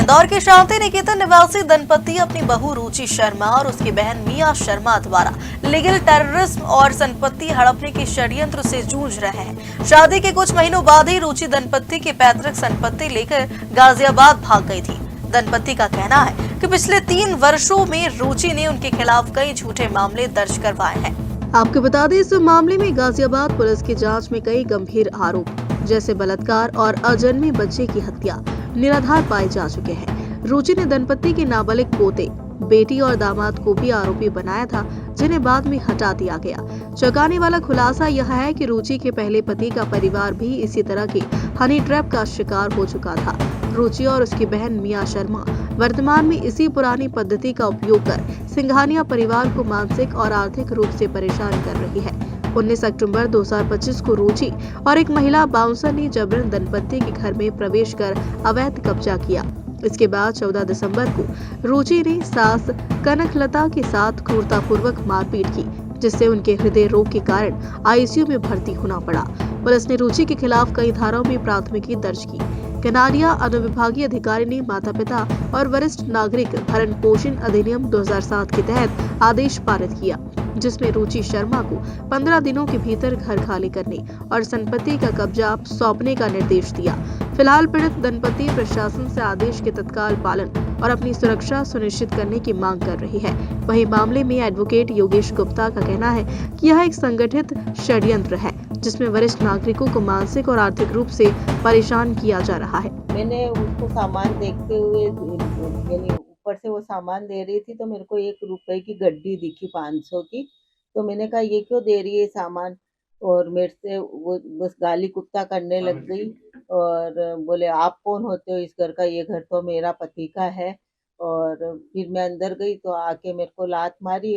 इंदौर के शांति निकेतन निवासी दंपति अपनी बहू रुचि शर्मा और उसकी बहन मिया शर्मा द्वारा लीगल टेररिज्म और संपत्ति हड़पने के षड्यंत्र से जूझ रहे हैं। शादी के कुछ महीनों बाद ही रुचि दंपति की पैतृक संपत्ति लेकर गाजियाबाद भाग गई थी। दंपति का कहना है कि पिछले 3 वर्षों में रुचि ने उनके खिलाफ कई झूठे मामले दर्ज करवाए हैं। आपको बता दें, इस मामले में गाजियाबाद पुलिस की जांच में कई गंभीर आरोप जैसे बलात्कार और अजन्मे बच्चे की हत्या निराधार पाए जा चुके हैं। रुचि ने दंपति के नाबालिग पोते, बेटी और दामाद को भी आरोपी बनाया था, जिन्हें बाद में हटा दिया गया। चौंकाने वाला खुलासा यह है कि रुचि के पहले पति का परिवार भी इसी तरह की हनी ट्रैप का शिकार हो चुका था। रुचि और उसकी बहन मिया शर्मा वर्तमान में इसी पुरानी पद्धति का उपयोग कर सिंघानिया परिवार को मानसिक और आर्थिक रूप से परेशान कर रही है। 19 अक्टूबर 2025 को रुचि और एक महिला बाउंसर ने जबरन दंपति के घर में प्रवेश कर अवैध कब्जा किया। इसके बाद 14 दिसंबर को रुचि ने सास कनकलता के साथ क्रूरतापूर्वक मारपीट की, जिससे उनके हृदय रोग के कारण आईसीयू में भर्ती होना पड़ा। पुलिस ने रुचि के खिलाफ कई धाराओं में प्राथमिकी दर्ज की। कनाडिया अनुविभागीय अधिकारी ने माता पिता और वरिष्ठ नागरिक भरण पोषण अधिनियम 2007 के तहत आदेश पारित किया, जिसमें रुचि शर्मा को 15 दिनों के भीतर घर खाली करने और संपत्ति का कब्जा सौंपने का निर्देश दिया। फिलहाल पीड़ित दंपति प्रशासन से आदेश के तत्काल पालन और अपनी सुरक्षा सुनिश्चित करने की मांग कर रही है। वहीं मामले में एडवोकेट योगेश गुप्ता का कहना है कि यह एक संगठित षड्यंत्र है, जिसमें वरिष्ठ नागरिकों को मानसिक और आर्थिक रूप से परेशान किया जा रहा है। मैंने उसको सामान देखते हुए, यानी ऊपर से वो सामान दे रही थी तो मेरे को 1 रुपए की गड्डी दिखी 500 की। तो मैंने कहा ये क्यों दे रही है सामान, और मेरे से वो बस गाली कुत्ता करने लग गई और बोले आप कौन होते हो इस घर का, ये घर तो मेरा पति का है। और फिर मैं अंदर गई तो आके मेरे को लात मारी।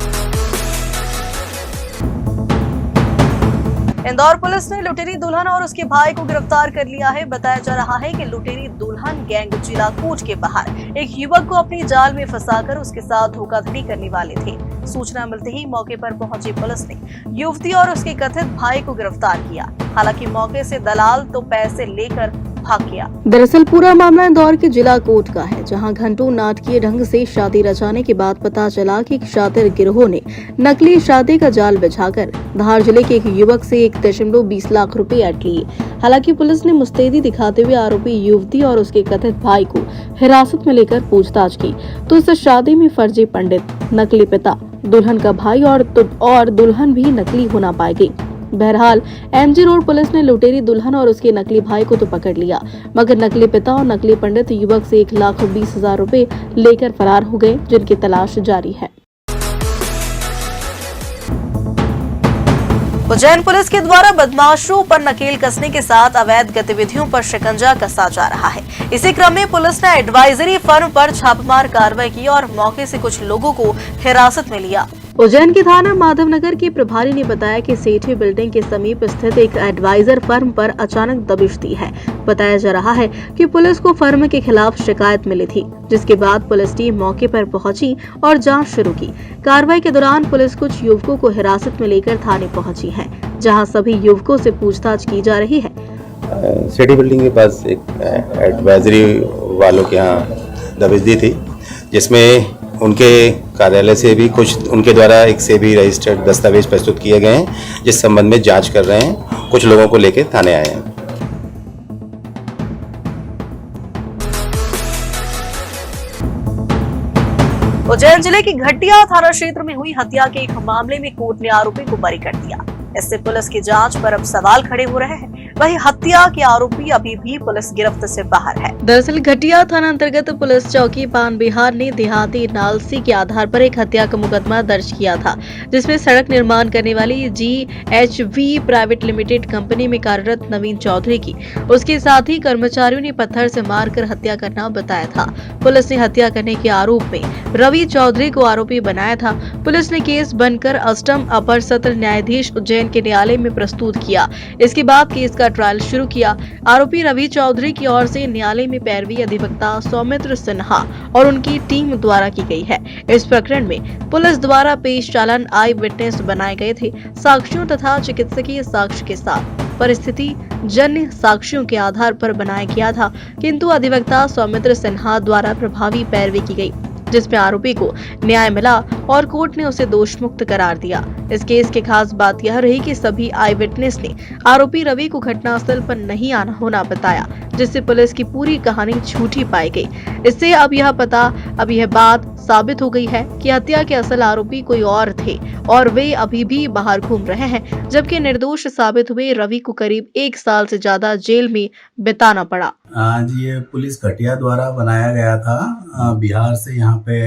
इंदौर पुलिस ने लुटेरी दुल्हन और उसके भाई को गिरफ्तार कर लिया है। बताया जा रहा है कि लुटेरी दुल्हन गैंग जिला कोट के बाहर एक युवक को अपनी जाल में फंसाकर उसके साथ धोखाधड़ी करने वाले थे। सूचना मिलते ही मौके पर पहुंची पुलिस ने युवती और उसके कथित भाई को गिरफ्तार किया। हालांकि मौके से दलाल तो पैसे लेकर भाग गया। दरअसल पूरा मामला इंदौर के जिला कोट का है, जहां घंटों नाटकीय ढंग से शादी रचाने के बाद पता चला कि एक शातिर गिरोह ने नकली शादी का जाल बिछाकर धार जिले के एक युवक से 1.20 लाख रुपए ऐंठ लिए। हालांकि पुलिस ने मुस्तैदी दिखाते हुए आरोपी युवती और उसके कथित भाई को हिरासत में लेकर पूछताछ की तो इस शादी में फर्जी पंडित, नकली पिता, दुल्हन का भाई और दुल्हन भी नकली होना पाई गई। बहरहाल एमजी रोड पुलिस ने लुटेरी दुल्हन और उसके नकली भाई को तो पकड़ लिया, मगर नकली पिता और नकली पंडित युवक से 1,20,000 रुपए लेकर फरार हो गए, जिनकी तलाश जारी है। उज्जैन पुलिस के द्वारा बदमाशों पर नकेल कसने के साथ अवैध गतिविधियों पर शिकंजा कसा जा रहा है। इसी क्रम में पुलिस ने एडवाइजरी फर्म पर छापेमार कार्रवाई की और मौके से कुछ लोगों को हिरासत में लिया। उज्जैन के थाना माधवनगर के प्रभारी ने बताया कि सेठी बिल्डिंग के समीप स्थित एक एडवाइजर फर्म पर अचानक दबिश दी है। बताया जा रहा है कि पुलिस को फर्म के खिलाफ शिकायत मिली थी, जिसके बाद पुलिस टीम मौके पर पहुंची और जांच शुरू की। कार्रवाई के दौरान पुलिस कुछ युवकों को हिरासत में लेकर थाने पहुंची है, जहां सभी युवकों से पूछताछ की जा रही है। सेठी बिल्डिंग के पास एक एडवाइजरी वालों के यहाँ दबिश दी थी, जिसमें उनके कार्यालय से भी कुछ उनके द्वारा एक सेबी रजिस्टर्ड दस्तावेज प्रस्तुत किए गए हैं, जिस संबंध में जांच कर रहे हैं। कुछ लोगों को लेकर थाने आए हैं। उज्जैन जिले की घटिया थाना क्षेत्र में हुई हत्या के एक मामले में कोर्ट ने आरोपी को बरी कर दिया। इससे पुलिस की जांच पर अब सवाल खड़े हो रहे हैं। वहीं हत्या के आरोपी अभी भी पुलिस गिरफ्त से बाहर है। दरअसल घटिया थाना अंतर्गत पुलिस चौकी पान बिहार ने देहाती नालसी के आधार पर एक हत्या का मुकदमा दर्ज किया था, जिसमें सड़क निर्माण करने वाली GHV प्राइवेट लिमिटेड कंपनी में कार्यरत नवीन चौधरी की उसके साथी कर्मचारियों ने पत्थर से मारकर हत्या करना बताया था। पुलिस ने हत्या करने के आरोप में रवि चौधरी को आरोपी बनाया था। पुलिस ने केस बनकर अष्टम अपर सत्र न्यायाधीश उज्जैन के न्यायालय में प्रस्तुत किया। इसके बाद केस का ट्रायल शुरू किया। आरोपी रवि चौधरी की ओर से न्यायालय में पैरवी अधिवक्ता सौमित्र सिन्हा और उनकी टीम द्वारा की गई है। इस प्रकरण में पुलिस द्वारा पेश चालान आई विटनेस बनाए गए थे, साक्ष्यों तथा चिकित्सकीय साक्ष्य के साथ। परिस्थिति जन्य साक्ष्यों के आधार पर बनाया गया था, किंतु अधिवक्ता सौमित्र सिन्हा द्वारा प्रभावी पैरवी की गई, जिसमें आरोपी को न्याय मिला और कोर्ट ने उसे दोषमुक्त करार दिया। इस केस की खास बात यह रही कि सभी आई विटनेस ने आरोपी रवि को घटनास्थल पर नहीं आना होना बताया, जिससे पुलिस की पूरी कहानी झूठी पाई गई। इससे अब यह बात साबित हो गई है कि हत्या के असल आरोपी कोई और थे और वे अभी भी बाहर घूम रहे हैं, जबकि निर्दोष साबित हुए रवि को करीब 1 साल से ज्यादा जेल में बिताना पड़ा। आज ये पुलिस घटिया द्वारा बनाया गया था। बिहार से यहाँ पे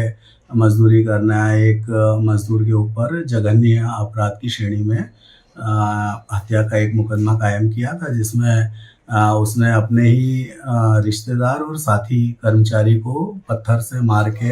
मजदूरी करना है, एक मजदूर के ऊपर जघन्य अपराध की श्रेणी में हत्या का एक मुकदमा कायम किया था, जिसमें उसने अपने ही रिश्तेदार और साथी कर्मचारी को पत्थर से मार के।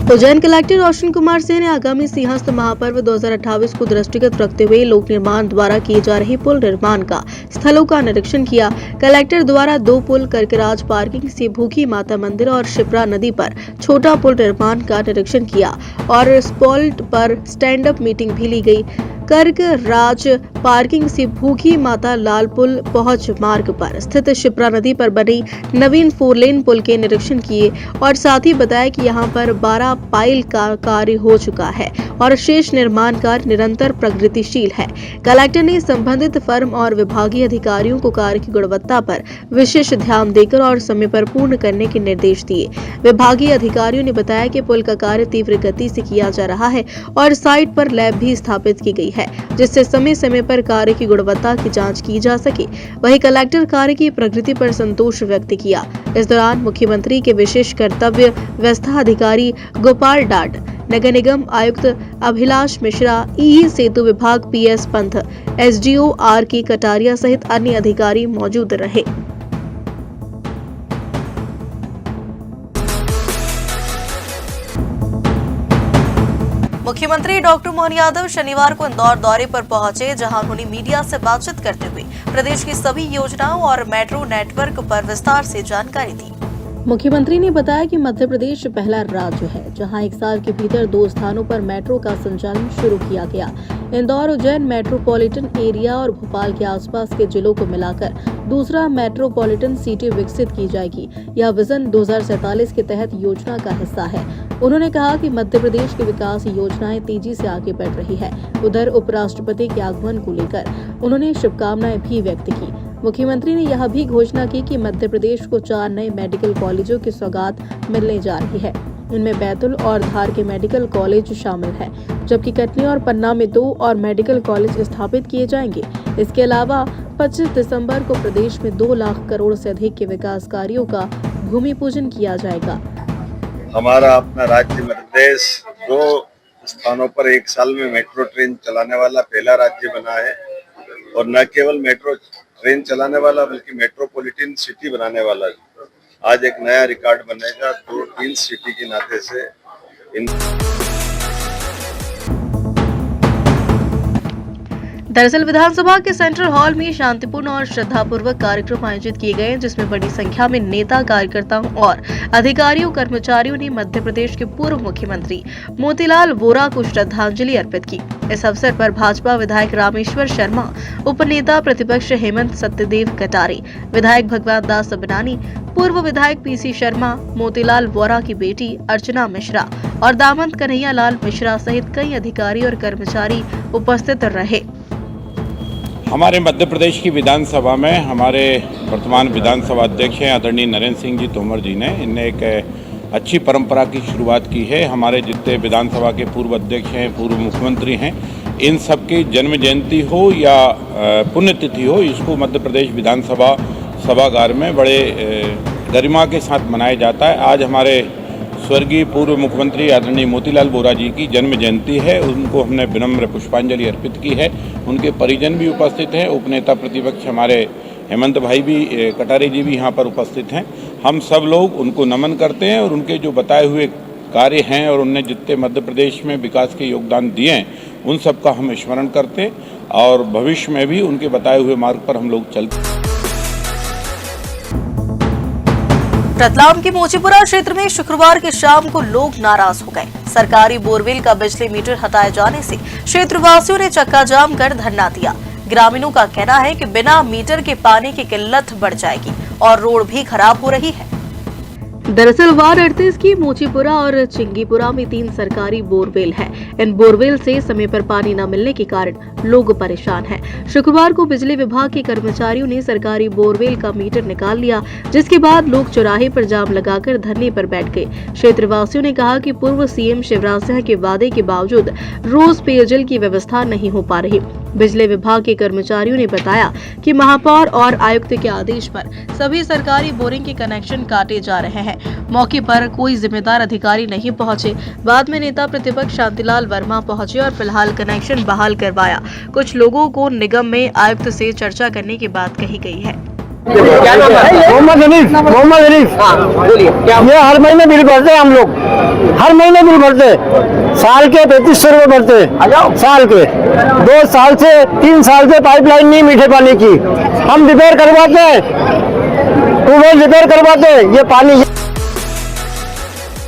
उज्जैन कलेक्टर रोशन कुमार सिंह ने आगामी सिंहस्थ महापर्व 2028 को दृष्टिगत रखते हुए लोक निर्माण द्वारा किए जा रहे पुल निर्माण का स्थलों का निरीक्षण किया। कलेक्टर द्वारा 2 पुल करकराज पार्किंग से भूखी माता मंदिर और शिप्रा नदी पर छोटा पुल निर्माण का निरीक्षण किया और स्पॉट पर स्टैंड अप मीटिंग भी ली गई। करकराज पार्किंग से भूखी माता लाल पुल पहुंच मार्ग पर स्थित शिप्रा नदी पर बनी नवीन 4 लेन पुल के निरीक्षण किए और साथ ही बताया कि यहां पर 12 पाइल का कार्य हो चुका है और शेष निर्माण कार्य निरंतर प्रगतिशील है। कलेक्टर ने संबंधित फर्म और विभागीय अधिकारियों को कार्य की गुणवत्ता पर विशेष ध्यान देकर और समय पर पूर्ण करने के निर्देश दिए। विभागीय अधिकारियों ने बताया कि पुल का कार्य तीव्र गति से किया जा रहा है और साइट पर लैब भी स्थापित की गई है, जिससे समय समय पर कार्य की गुणवत्ता की जांच की जा सके। वहीं कलेक्टर कार्य की प्रगति पर संतोष व्यक्त किया। इस दौरान मुख्यमंत्री के विशेष कर्तव्य व्यवस्था अधिकारी गोपाल डाट, नगर निगम आयुक्त अभिलाष मिश्रा, ई सेतु विभाग PS पंथ, SDO RK कटारिया सहित अन्य अधिकारी मौजूद रहे। मुख्यमंत्री डॉक्टर मोहन यादव शनिवार को इंदौर दौरे पर पहुंचे, जहां उन्होंने मीडिया से बातचीत करते हुए प्रदेश की सभी योजनाओं और मेट्रो नेटवर्क पर विस्तार से जानकारी दी। मुख्यमंत्री ने बताया कि मध्य प्रदेश पहला राज्य है जहां 1 साल के भीतर 2 स्थानों पर मेट्रो का संचालन शुरू किया गया। इंदौर उज्जैन मेट्रोपॉलिटन एरिया और भोपाल के आसपास के जिलों को मिलाकर दूसरा मेट्रोपॉलिटन सिटी विकसित की जाएगी। यह विजन 2047 के तहत योजना का हिस्सा है। उन्होंने कहा कि मध्य प्रदेश की विकास योजनाएं तेजी से आगे बढ़ रही है। उधर उपराष्ट्रपति के आगमन को लेकर उन्होंने शुभकामनाएं भी व्यक्त की। मुख्यमंत्री ने यह भी घोषणा की कि मध्य प्रदेश को 4 नए मेडिकल कॉलेजों की सौगात मिलने जा रही है। इनमें बैतूल और धार के मेडिकल कॉलेज शामिल है, जबकि कटनी और पन्ना में 2 और मेडिकल कॉलेज स्थापित किए जाएंगे। इसके अलावा 25 दिसंबर को प्रदेश में 2 लाख करोड़ से अधिक के विकास कार्यों का भूमि पूजन किया जाएगा। हमारा अपना राज्य मध्य प्रदेश 2 स्थानों पर 1 साल में मेट्रो ट्रेन चलाने वाला पहला राज्य बना है और न केवल मेट्रो ट्रेन चलाने वाला बल्कि मेट्रोपॉलिटन सिटी बनाने वाला। आज एक नया रिकॉर्ड बनेगा 2-3 सिटी के नाते से। दरअसल विधानसभा के सेंट्रल हॉल में शांतिपूर्ण और श्रद्धापूर्वक कार्यक्रम आयोजित किए गए, जिसमें बड़ी संख्या में नेता, कार्यकर्ताओं और अधिकारियों कर्मचारियों ने मध्य प्रदेश के पूर्व मुख्यमंत्री मोतीलाल वोरा को श्रद्धांजलि अर्पित की। इस अवसर पर भाजपा विधायक रामेश्वर शर्मा, उपनेता प्रतिपक्ष हेमंत सत्यदेव कटारे, विधायक भगवान दास बनानी, पूर्व विधायक PC शर्मा, मोतीलाल वोरा की बेटी अर्चना मिश्रा और दामद कन्हैया लाल मिश्रा सहित कई अधिकारी और कर्मचारी उपस्थित रहे। हमारे मध्य प्रदेश की विधानसभा में हमारे वर्तमान विधानसभा अध्यक्ष हैं आदरणीय नरेंद्र सिंह जी तोमर जी ने इनने एक अच्छी परंपरा की शुरुआत की है। हमारे जितने विधानसभा के पूर्व अध्यक्ष हैं, पूर्व मुख्यमंत्री हैं, इन सबकी जन्म जयंती हो या पुण्यतिथि हो, इसको मध्य प्रदेश विधानसभा सभागार में बड़े गरिमा के साथ मनाया जाता है। आज हमारे स्वर्गीय पूर्व मुख्यमंत्री आदरणीय मोतीलाल वोरा जी की जन्म जयंती है। उनको हमने विनम्र पुष्पांजलि अर्पित की है। उनके परिजन भी उपस्थित हैं। उपनेता प्रतिपक्ष हमारे हेमंत भाई भी, कटारे जी भी यहाँ पर उपस्थित हैं। हम सब लोग उनको नमन करते हैं और उनके जो बताए हुए कार्य हैं और उनने जितने मध्य प्रदेश में विकास के योगदान दिए हैं उन सब का हम स्मरण करते हैं और भविष्य में भी उनके बताए हुए मार्ग पर हम लोग चलते हैं। रतलाम के मोचीपुरा क्षेत्र में शुक्रवार की शाम को लोग नाराज हो गए। सरकारी बोरवेल का बिजली मीटर हटाए जाने से क्षेत्रवासियों ने चक्का जाम कर धरना दिया। ग्रामीणों का कहना है कि बिना मीटर के पानी की किल्लत बढ़ जाएगी और रोड भी खराब हो रही है। दरअसल वार्ड 38 की मोचीपुरा और चिंगीपुरा में 3 सरकारी बोरवेल हैं। इन बोरवेल से समय पर पानी न मिलने के कारण लोग परेशान हैं। शुक्रवार को बिजली विभाग के कर्मचारियों ने सरकारी बोरवेल का मीटर निकाल लिया, जिसके बाद लोग चौराहे पर जाम लगाकर धरने पर बैठ गए। क्षेत्रवासियों ने कहा कि पूर्व सीएम शिवराज सिंह के वादे के बावजूद रोज पेयजल की व्यवस्था नहीं हो पा रही। बिजली विभाग के कर्मचारियों ने बताया कि महापौर और आयुक्त के आदेश पर सभी सरकारी बोरिंग के कनेक्शन काटे जा रहे हैं। मौके पर कोई जिम्मेदार अधिकारी नहीं पहुंचे। बाद में नेता प्रतिपक्ष शांतिलाल वर्मा पहुंचे और फिलहाल कनेक्शन बहाल करवाया। कुछ लोगों को निगम में आयुक्त से चर्चा करने की बात कही गई है। मोहम्मद हनीफ। बोलिए, ये हर महीने बिल भरते हैं हम लोग, हर महीने बिल भरते हैं। साल के 3500 रुपए भरते हैं, साल के 2 साल से 3 साल से पाइपलाइन नहीं मीठे पानी की। हम रिपेयर करवाते हैं, ट्यूबवेल रिपेयर करवाते हैं, ये पानी